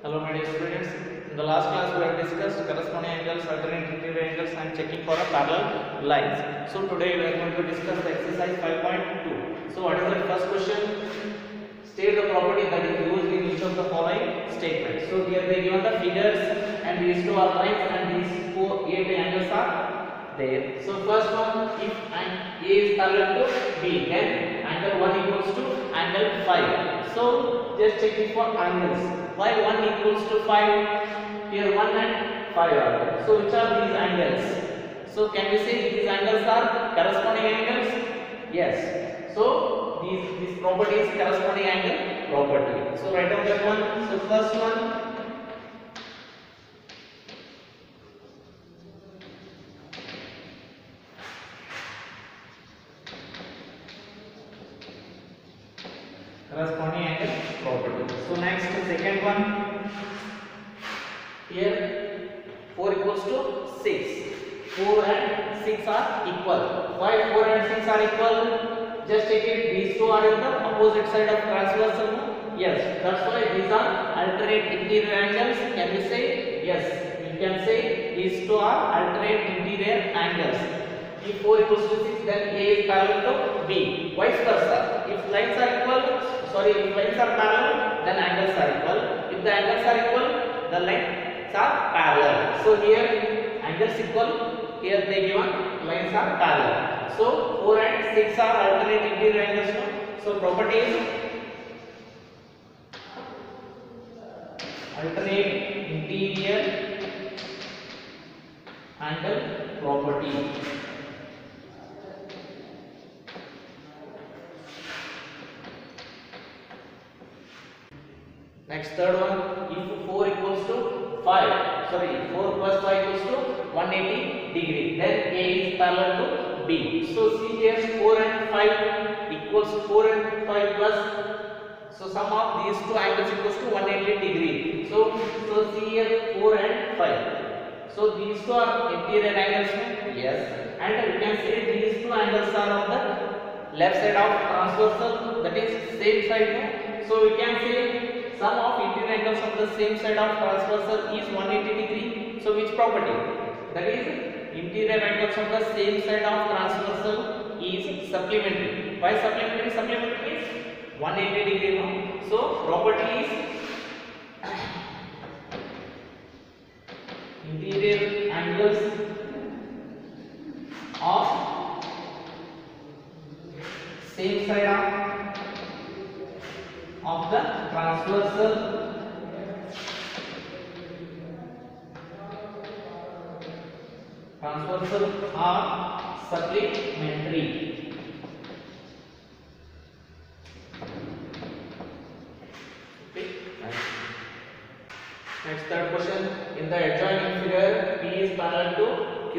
Hello my dear students. In the last class we have discussed corresponding angles, alternate interior angles and checking for a parallel lines. So today we are going to discuss the exercise 5.2. So what is the first question? State the property that is used in each of the following statements. So here they given the figures and these two are lines and these four 8 angles are there. So first one, if A is parallel to B, then angle 1 equals to angle 5. So just check it for angles. Why 1 equals to 5? Here 1 and 5 are there. So which are these angles? So can we say these angles are corresponding angles? Yes. So these property is corresponding angle property. So write down that one. So first one, corresponding angle property. So next second one, here 4 equals to 6. 4 and 6 are equal. Why 4 and 6 are equal? Just take it, these two are in the opposite side of transversal. Yes, that's why these are alternate interior angles. Can we say? Yes, you can say these two are alternate interior angles. If 4 equals to 6, then A is parallel to B. Vice versa. If lines are if lines are parallel, then angles are equal. If the angles are equal, the lines are parallel. So here angles equal. Here they given lines are parallel. So 4 and 6 are alternate interior angles. So property is alternate interior angle property. Next third one, if 4 equals to 5, 4 plus 5 equals to 180 degree, then A is parallel to B. So see here 4 and 5 equals 4 and 5 plus, so sum of these two angles equals to 180 degree. So see here 4 and 5. So these two are interior angles. Yes, and we can say these two angles are on the left side of transversal, that is same side. So we can say sum of interior angles of the same side of transversal is 180 degree. So which property? That is interior angles of the same side of transversal is supplementary. Why supplementary? Supplementary is 180 degree. No? So property is interior angles of same side of the transversal are supplementary. Okay. Next third question, in the adjoining figure P is parallel to Q.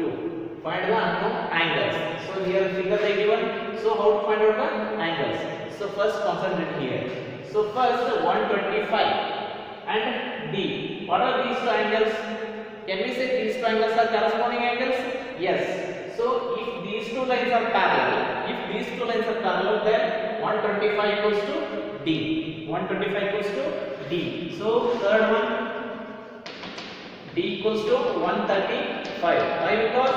Find the unknown angles. So here figure they given. So how to find out the angles? So first concentrate here. So first 125 and D. What are these two angles? Can we say these two angles are corresponding angles? Yes. So if these two lines are parallel, then 125 equals to D. 125 equals to D. So third one, D equals to 135. Why? Because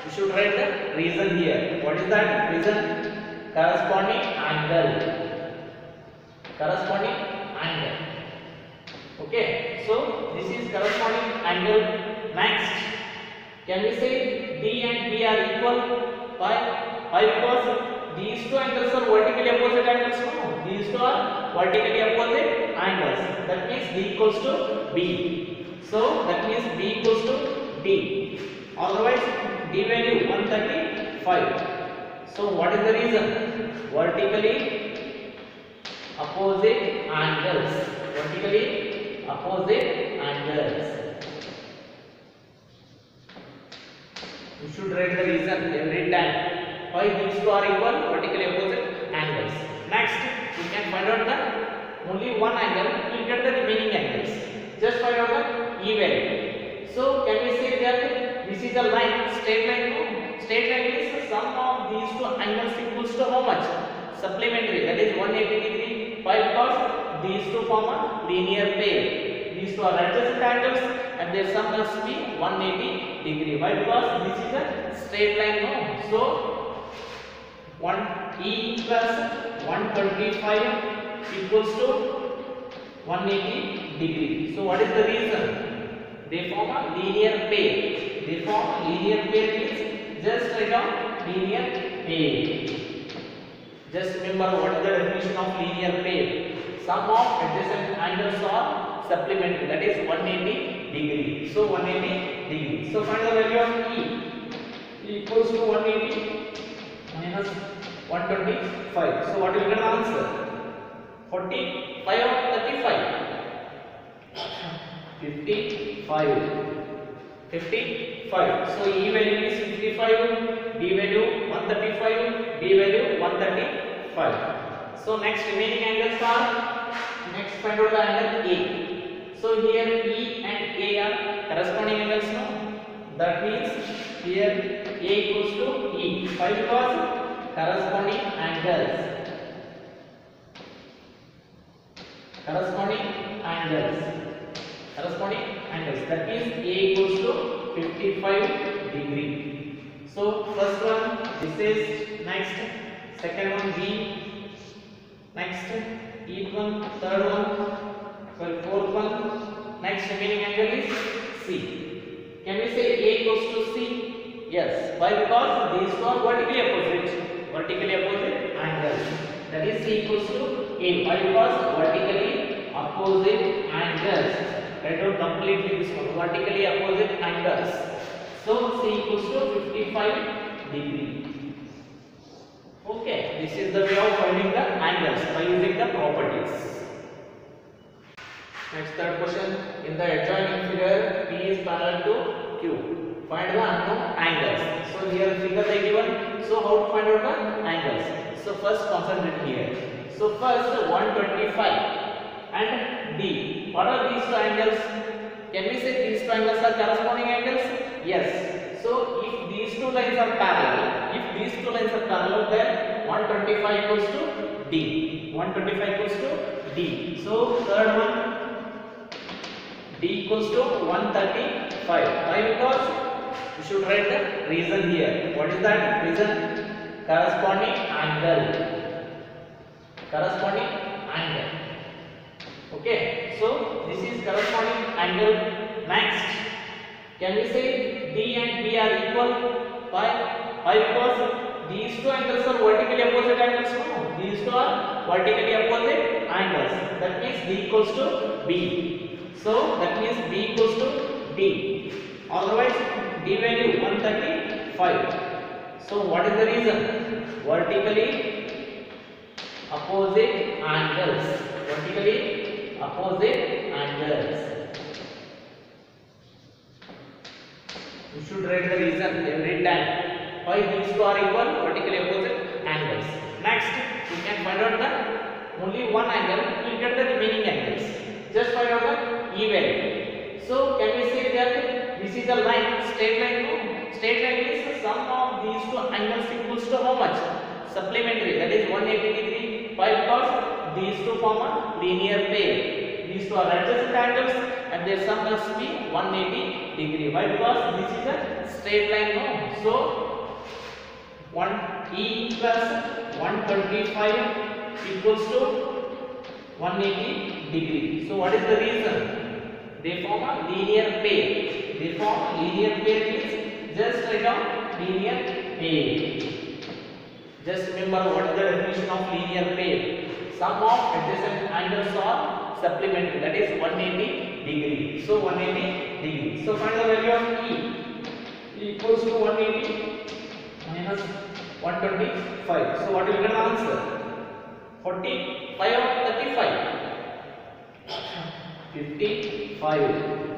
we should write the reason here. What is that reason? Corresponding angle. Okay, so this is corresponding angle. Next, can we say D and B are equal? Why? Because these two angles are vertically opposite angles. No, these two are vertically opposite angles. That means D equals to B. So that means B equals to D. Otherwise, D value 135. So what is the reason? Vertically opposite angles. Vertically opposite angles. You should write the reason every time. Why these two are equal? Vertically opposite angles. Next, we can find out the only one angle. We will get the remaining angles. Just find out the E value. So can we say that this is a line, straight line? No. Straight line is sum of these two angles equals to how much? Supplementary, that is 180 degree. Why? Because these two form a linear pair. These two are adjacent angles and their sum must be 180 degree. Why? Because this is a straight line, no? So 1e plus 125 equals to 180 degree. So what is the reason? They form a linear pair. They form a linear pair means just write down linear pair. Just remember what is the definition of linear pair. Sum of adjacent angles are supplementary, that is 180 degree. So 180 degree. So find the value of E equals to 180 minus 125. So what will be the answer? 45 or 35? 55. 55. So E value is 55, D value 135, B value 135. So next remaining angles are, next find out the angle A. So here E and A are corresponding angles, no? That means here A equals to E. Why? Because corresponding angles. Corresponding angles. Corresponding angles. That means A equals to 55 degree. So first one, this is next. Second one B. Next, each one, third one, fourth one. Next remaining angle is C. Can we say A equals to C? Yes. Why? Because these two are vertically opposite. Vertically opposite angles. That is C equals to A. Why? Because vertically opposite angles. Write down completely this one. Vertically opposite angles. So C equals to 55 degree. Okay, this is the way of finding the angles by using the properties. Next, third question. In the adjoining figure, P is parallel to Q. Find the unknown angles. So here figure they given. So how to find out the angles? So first concentrate here. So first 125 and D. What are these two angles? Can we say these two angles are corresponding angles? Yes. So if these two lines are parallel, then 125 equals to D. 125 equals to D. So third one, D equals to 135. Why? Because you should write the reason here. What is that reason? Corresponding angle. Corresponding angle. Okay. So this is corresponding angle. Next, can we say D and B are equal? Why? Because these two angles are vertically opposite angles. No, these two are vertically opposite angles. That means D equals to B. So that means B equals to D. Otherwise, D value 135. So what is the reason? Vertically opposite angles. Vertically opposite angles. You should write the reason every time. Why these two are equal? Vertically opposite angles. Next, you can find out the only one angle. You will get the remaining angles. Just find out the E value. So can we say that this is a line, straight line? No. Straight line is the sum of these two angles equals to how much? Supplementary. That is 180 degree. Why? Because these two form a linear pair. These two are adjacent angles and their sum must be 180 degree. Why? Because this is a straight line. No. So 1e plus 125 equals to 180 degree. So what is the reason? They form a linear pair. They form a linear pair means just write down linear pair. Just remember what is the definition of linear pair. Sum of adjacent angles are supplementary, that is 180 degree. So 180 degree. So find the value of E equals to 180 minus 125. So what will be the answer? 45 or 35? 55.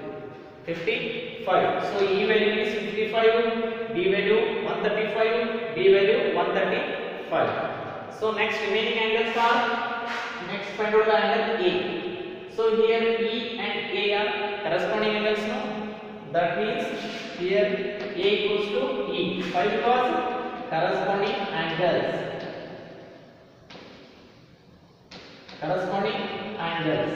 55. So E value is 55, D value 135, B value 135. So next remaining angles are, next find out the angle A. So here E and A are corresponding angles now. That means here A equals to E. Why? Because corresponding angles. Corresponding angles.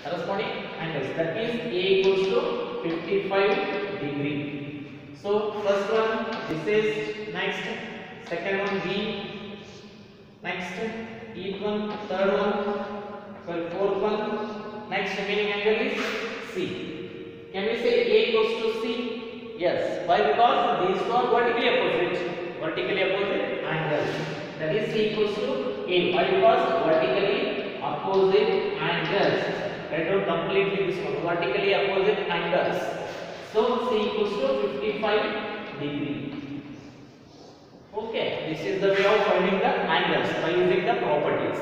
Corresponding angles. That means A equals to 55 degree. So first one, this is next. Second one B. Next, each one. Third one. Sorry, fourth one. Next remaining angle is C. Can we say A equals to C? Yes. Why? Because these two are vertically opposite. Vertically opposite angles. That is C equals to A. Why? Because vertically opposite angles. Write down completely this one. Vertically opposite angles. So C equals to 55 degree. Okay. This is the way of finding the angles by using the properties.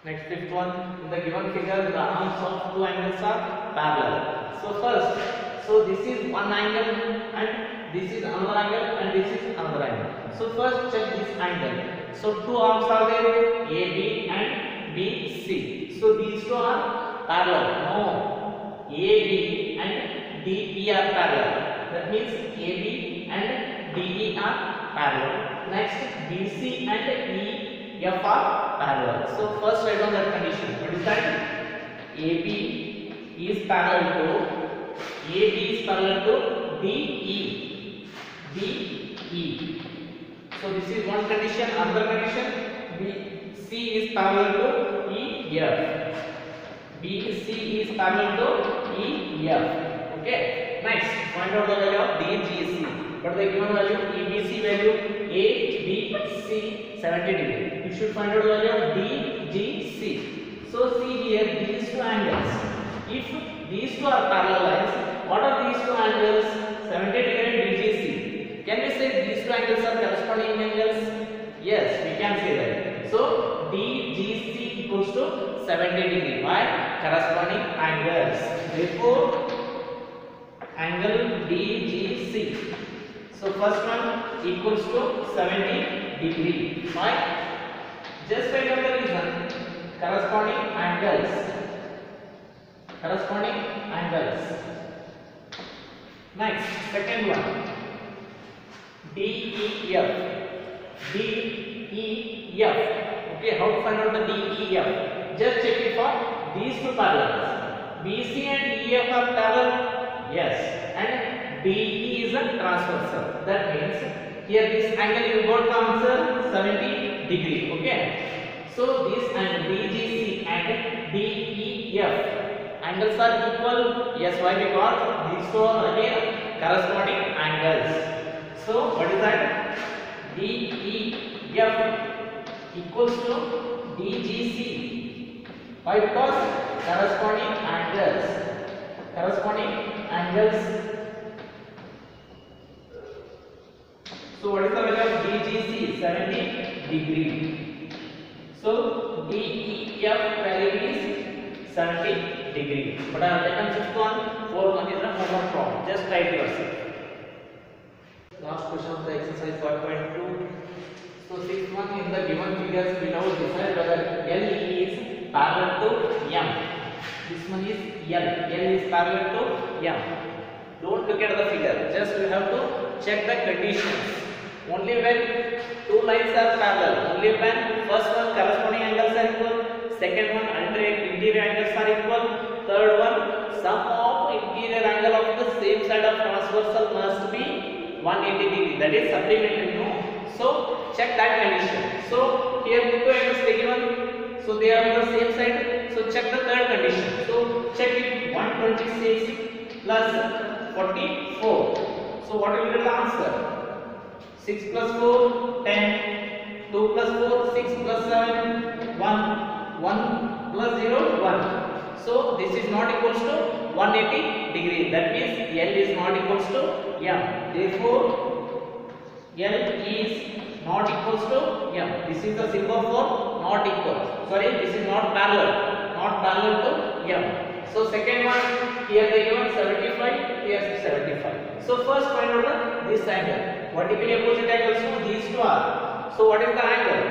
Next, fifth one. In the given figure, the arms of two angles are parallel. So first, so this is one angle and this is another angle and this is another angle. So first check this angle. So two arms are there, AB and BC. So these two are parallel. No, AB and DE are parallel. That means AB and DE are parallel. Next, BC and EF are parallel. So first write down that condition. What is that? AB is parallel to DE. DE. So this is one condition. Another condition, BC is parallel to EF. BC is parallel to EF. Okay. Next, find out the value of DGC. What is the given value? EBC value ABC 70 degree. You should find out the value of DGC. So see here these two angles. If these two are parallel lines, what are these two angles? 70 degree and DGC. Can we say these two angles are corresponding angles? Yes, we can say that. So DGC equals to 70 degree. Why? Corresponding angles. Therefore, angle DGC. So first one equals to 70 degree. Why? Just find out the reason. Corresponding angles. Corresponding angles. Next, second one. DEF. DEF. Okay, how to find out the DEF? Just check it for these two parallels. BC and EF are parallel. Yes. And DE is a transversal. That means here this angle you got the answer 70 degree. Okay. So this angle DGC and DEF angles are equal. Yes, why? Because these two are again corresponding angles. So what is that? DEF equals to DGC. Why? Because corresponding angles. Corresponding angles. So what is the value of DGC? 70 degree. So DEF value is 70 degree. But let us fifth one, fourth one is a homework problem. Just write yourself. Last question of the exercise 5.2. So sixth one, in the given figures below, decide whether L is parallel to M. This one is L. L is parallel to M. Don't look at the figure. Just you have to check the conditions. Only when two lines are parallel. Only when first one corresponding angles are equal. Second one interior angles are equal. Third one sum of interior angle of the same side of transversal must be 180 degree. That is supplementary. No. So check that condition. So here two angles given. So they are on the same side. So check the third condition. So check it. 126 plus 44. So what will be the answer? 6 plus 4, 10. 2 plus 4, 6 plus 7, 1. 1 plus 0, 1. So this is not equals to 180 degree. That means L is not equals to M. Therefore, L is not equals to M. This is the symbol for not equal. Sorry, this is not parallel. Not parallel to M. So second one, here they given 75, here 75. So first find out this angle. Vertically opposite angles, so these two are. So what is the angle?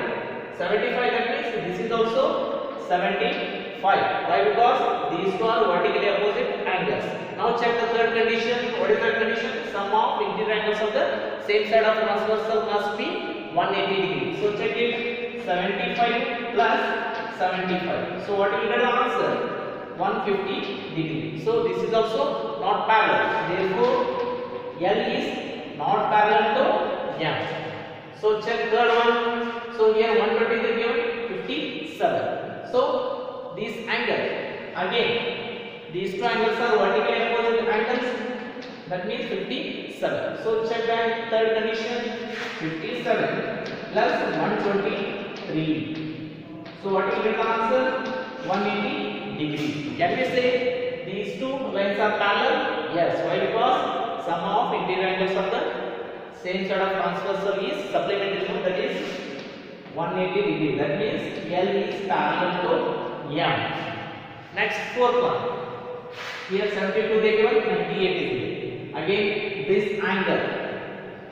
75. That means this is also 75. Why? Because these two are vertically opposite angles. Now check the third condition. What is the condition? Sum of interior angles of the same side of transversal must be 180 degree. So check it. 75 plus 75. So what will be the answer? 150 degree. So this is also not parallel. Therefore, L is not parallel to M. So check third one. So here 120 is given 57. So this angle again, these two angles are vertically opposite angles. That means 57. So check that third condition, 57 plus 123. So what will be the answer? 180 degree. Can we say these two lines are parallel? Yes. Why? Because sum of interior angles of the same side of transversal is supplementary, that is 180 degree. That means L is parallel to M. Next, fourth one. Here 72 they given, 98 is given. Again, this angle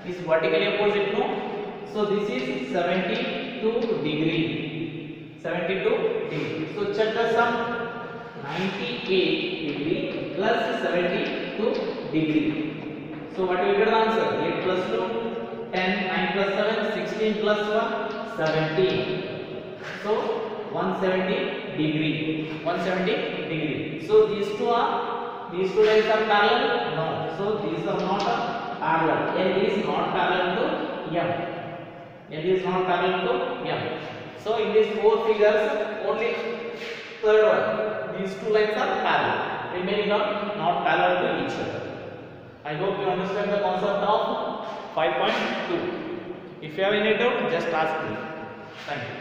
is vertically opposite, no? So this is 72 degree. 72 degree. So check the sum. 98 degree plus 72 degree. So what will be the answer? 8 plus 2, 10, 9 plus 7, 16 plus 1, 17. So 170 degree. 170 degree. So these two lines are parallel? No. So these are not parallel. L is not parallel to M. L is not parallel to M. So in these four figures, only third one, these two lines are parallel. Remaining are not parallel to each other. I hope you understand the concept of 5.2. If you have any doubt, just ask me. Thank you.